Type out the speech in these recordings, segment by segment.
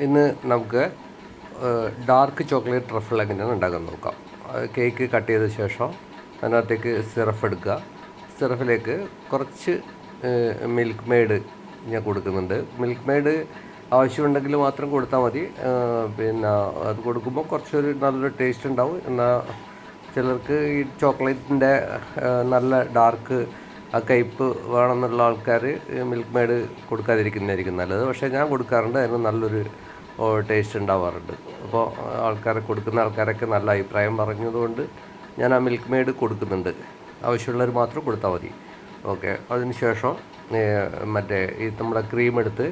ഇന്ന് നമുക്ക് dark chocolate truffle എങ്ങനെയാണ് ഉണ്ടാക്കാൻ നോക്കാം. കേക്ക് കട്ട് ചെയ്ത ശേഷം അതിനകത്തേക്ക് സിറപ്പ് എടുക്കുക. സിറപ്പിലേക്ക് കുറച്ച് മിൽക്ക് മെയ്ഡ് ഞാൻ കൊടുക്കുന്നുണ്ട്. മിൽക്ക് മെയ്ഡ് ആവശ്യമുണ്ടെങ്കിൽ മാത്രം കൊടുത്താൽ മതി. പിന്നെ അത് കൊടുക്കുമ്പോൾ കുറച്ചൊരു നല്ലൊരു ടേസ്റ്റ് ഉണ്ടാവും. എന്നാൽ ചിലർക്ക് ഈ ചോക്ലേറ്റിൻ്റെ നല്ല ഡാർക്ക് ആ കയ്പ്പ് വേണമെന്നുള്ള ആൾക്കാർ മിൽക്ക് മെയ്ഡ് കൊടുക്കാതിരിക്കുന്നതായിരിക്കും നല്ലത്. പക്ഷേ ഞാൻ കൊടുക്കാറുണ്ട്, അതിന് നല്ലൊരു ടേസ്റ്റ് ഉണ്ടാവാറുണ്ട്. അപ്പോൾ കൊടുക്കുന്ന ആൾക്കാരൊക്കെ നല്ല അഭിപ്രായം പറഞ്ഞതുകൊണ്ട് ഞാൻ ആ മിൽക്ക് മെയ്ഡ് കൊടുക്കുന്നുണ്ട്. ആവശ്യമുള്ളവർ മാത്രം കൊടുത്താൽ മതി. ഓക്കെ, അതിന് ശേഷം മറ്റേ ഈ നമ്മുടെ ക്രീം എടുത്ത്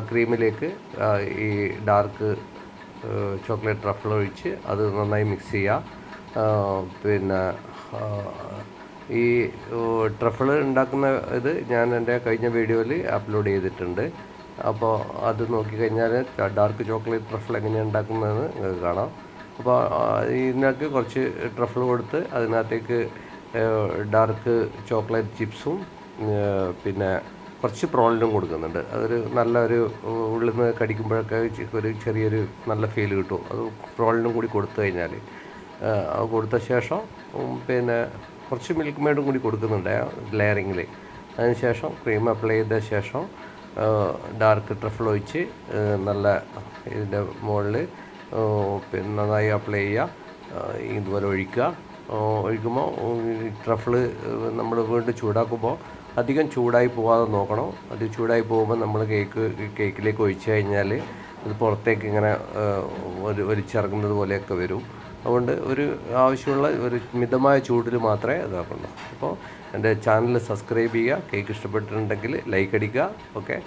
ക്രീമിലേക്ക് ഈ ഡാർക്ക് ചോക്ലേറ്റ് ട്രഫിൾ ഒഴിച്ച് അത് നന്നായി മിക്സ് ചെയ്യുക. പിന്നെ ഈ ട്രഫിൾ ഉണ്ടാക്കുന്ന ഇത് ഞാൻ എൻ്റെ കഴിഞ്ഞ വീഡിയോയിൽ അപ്ലോഡ് ചെയ്തിട്ടുണ്ട്. അപ്പോൾ അത് നോക്കിക്കഴിഞ്ഞാൽ ഡാർക്ക് ചോക്ലേറ്റ് ട്രഫിൾ എങ്ങനെയാണ് ഉണ്ടാക്കുന്നതെന്ന് നിങ്ങൾക്ക് കാണാം. അപ്പോൾ ഇതിനകത്ത് കുറച്ച് ട്രഫിൾ കൊടുത്ത് അതിനകത്തേക്ക് ഡാർക്ക് ചോക്ലേറ്റ് ചിപ്സും പിന്നെ കുറച്ച് പ്രോളിനും കൊടുക്കുന്നുണ്ട്. അതൊരു നല്ലൊരു ഉള്ളിൽ നിന്ന് കടിക്കുമ്പോഴൊക്കെ ഒരു ചെറിയൊരു നല്ല ഫീൽ കിട്ടും. അത് പ്രോളിനും കൂടി കൊടുത്തു കഴിഞ്ഞാൽ അത് കൊടുത്ത ശേഷം പിന്നെ കുറച്ച് മിൽക്ക് മെയ്ഡും കൂടി കൊടുക്കുന്നുണ്ട് ലെയറിങ്ങിൽ. അതിന് ശേഷം ക്രീം അപ്ലൈ ചെയ്ത ശേഷം ഡാർക്ക് ട്രഫിൾ ഒഴിച്ച് നല്ല ഇതിൻ്റെ മുകളിൽ പിന്നെ നന്നായി അപ്ലൈ ചെയ്യുക. ഇതുപോലെ ഒഴിക്കുമ്പോൾ ട്രഫിൾ നമ്മൾ വീണ്ടും ചൂടാക്കുമ്പോൾ അധികം ചൂടായി പോകാതെ നോക്കണം. അത് ചൂടായി പോകുമ്പോൾ നമ്മൾ കേക്കിലേക്ക് ഒഴിച്ച് കഴിഞ്ഞാൽ അത് പുറത്തേക്ക് ഇങ്ങനെ വലിച്ചിറങ്ങുന്നത് പോലെയൊക്കെ വരും. അതുകൊണ്ട് ആവശ്യമുള്ള ഒരു മിതമായ ചൂടിൽ മാത്രമേ ഇതാക്കുള്ളൂ. അപ്പോൾ എൻ്റെ ചാനൽ സബ്സ്ക്രൈബ് ചെയ്യുക. കേക്ക് ഇഷ്ടപ്പെട്ടിട്ടുണ്ടെങ്കിൽ ലൈക്ക് അടിക്കുക. ഓക്കെ.